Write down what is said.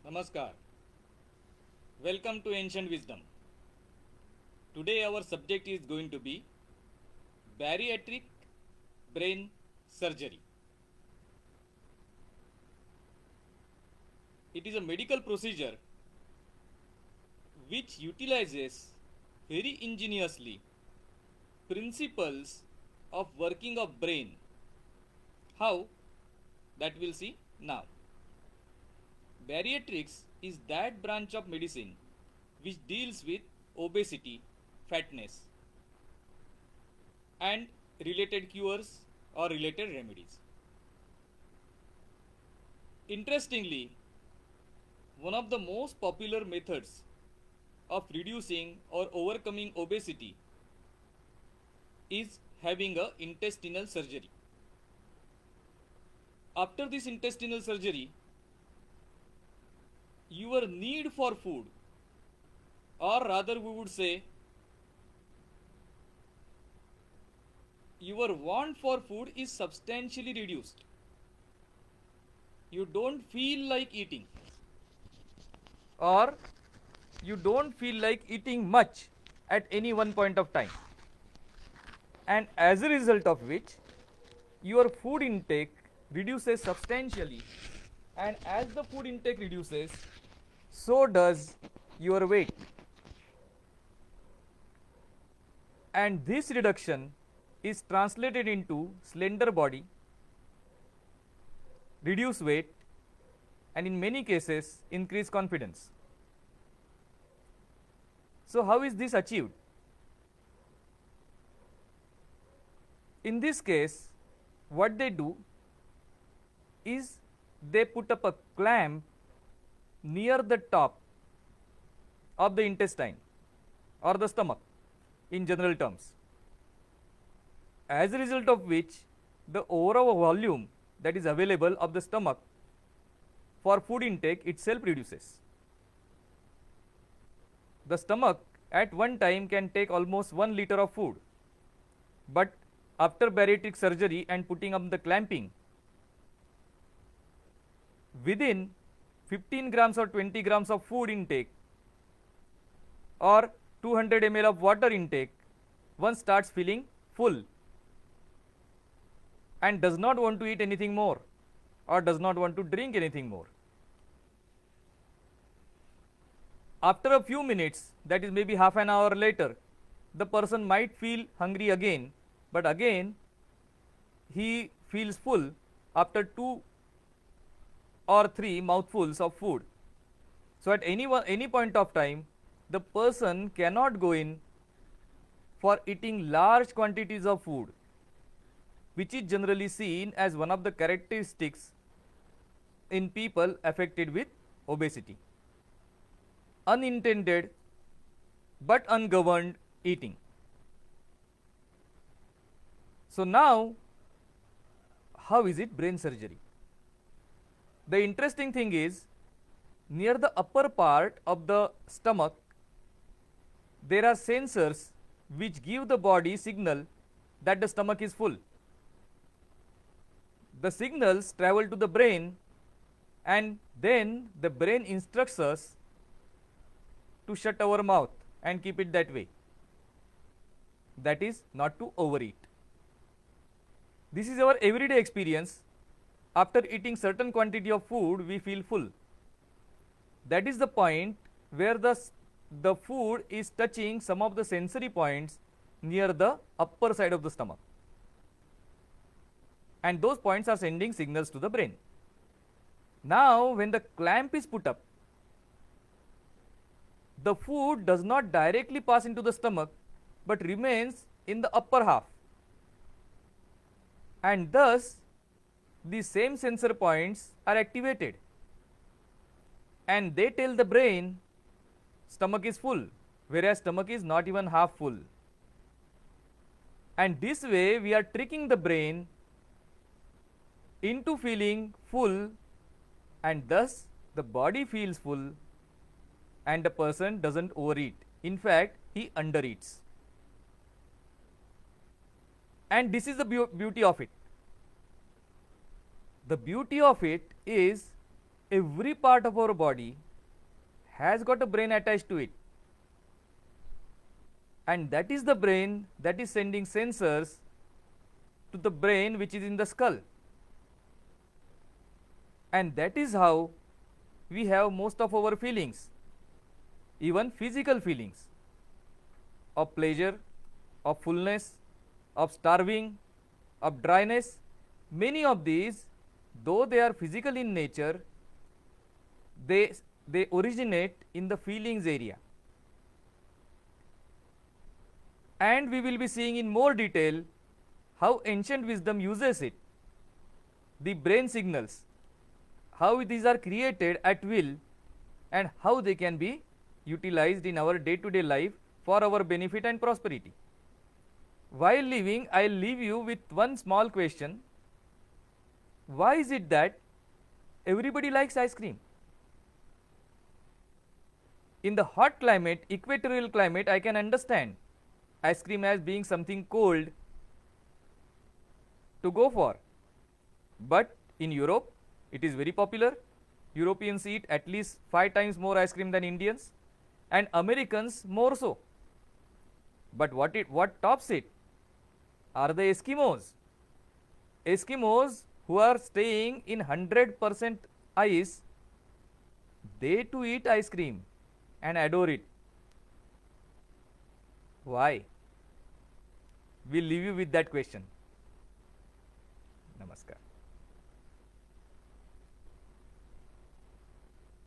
Namaskar. Welcome to Ancient Wisdom. Today our subject is going to be bariatric brain surgery. It is a medical procedure which utilizes very ingeniously principles of working of brain. How? That we'll see now. Bariatrics is that branch of medicine which deals with obesity, fatness, and related cures or related remedies. Interestingly, one of the most popular methods of reducing or overcoming obesity is having a intestinal surgery. After this intestinal surgery, your need for food, or rather we would say your want for food, is substantially reduced. You don't feel like eating, or you don't feel like eating much at any one point of time, and as a result of which your food intake reduces substantially, and as the food intake reduces, so does your weight. And this reduction is translated into slender body, reduced weight, and in many cases increased confidence. So how is this achieved? In this case, what they do is they put up a clamp near the top of the intestine or the stomach in general terms, as a result of which the overall volume that is available of the stomach for food intake itself reduces. The stomach at one time can take almost 1 liter of food, but after bariatric surgery and putting up the clamping, within 15 grams or 20 grams of food intake or 200 ml of water intake, one starts feeling full and does not want to eat anything more or does not want to drink anything more. After a few minutes, that is maybe half an hour later, the person might feel hungry again, but again he feels full after 2 or 3 mouthfuls of food. So at any point of time, the person cannot go in for eating large quantities of food, which is generally seen as one of the characteristics in people affected with obesity. Unintended but ungoverned eating. So now, how is it brain surgery? The interesting thing is, near the upper part of the stomach, there are sensors which give the body signal that the stomach is full. The signals travel to the brain, and then the brain instructs us to shut our mouth and keep it that way. That is, not to overeat. This is our everyday experience. After eating certain quantity of food, we feel full. That is the point where the food is touching some of the sensory points near the upper side of the stomach, and those points are sending signals to the brain. Now when the clamp is put up, the food does not directly pass into the stomach but remains in the upper half, and thus the same sensor points are activated and they tell the brain stomach is full, whereas stomach is not even half full. And this way we are tricking the brain into feeling full, and thus the body feels full and the person doesn't overeat. In fact, he undereats. And this is the beauty of it. The beauty of it is every part of our body has got a brain attached to it, and that is the brain that is sending sensors to the brain which is in the skull, and that is how we have most of our feelings, even physical feelings of pleasure, of fullness, of starving, of dryness. Many of these, though they are physical in nature, they originate in the feelings area, and we will be seeing in more detail how ancient wisdom uses it, the brain signals, how these are created at will, and how they can be utilized in our day-to-day life for our benefit and prosperity. While leaving, I will leave you with one small question: why is it that everybody likes ice cream? In the hot climate, equatorial climate, I can understand ice cream as being something cold to go for, but in Europe it is very popular. Europeans eat at least 5 times more ice cream than Indians, and Americans more so. But what tops it are the Eskimos. Eskimos who are staying in 100% ice, they too eat ice cream and adore it. Why? We'll leave you with that question. Namaskar.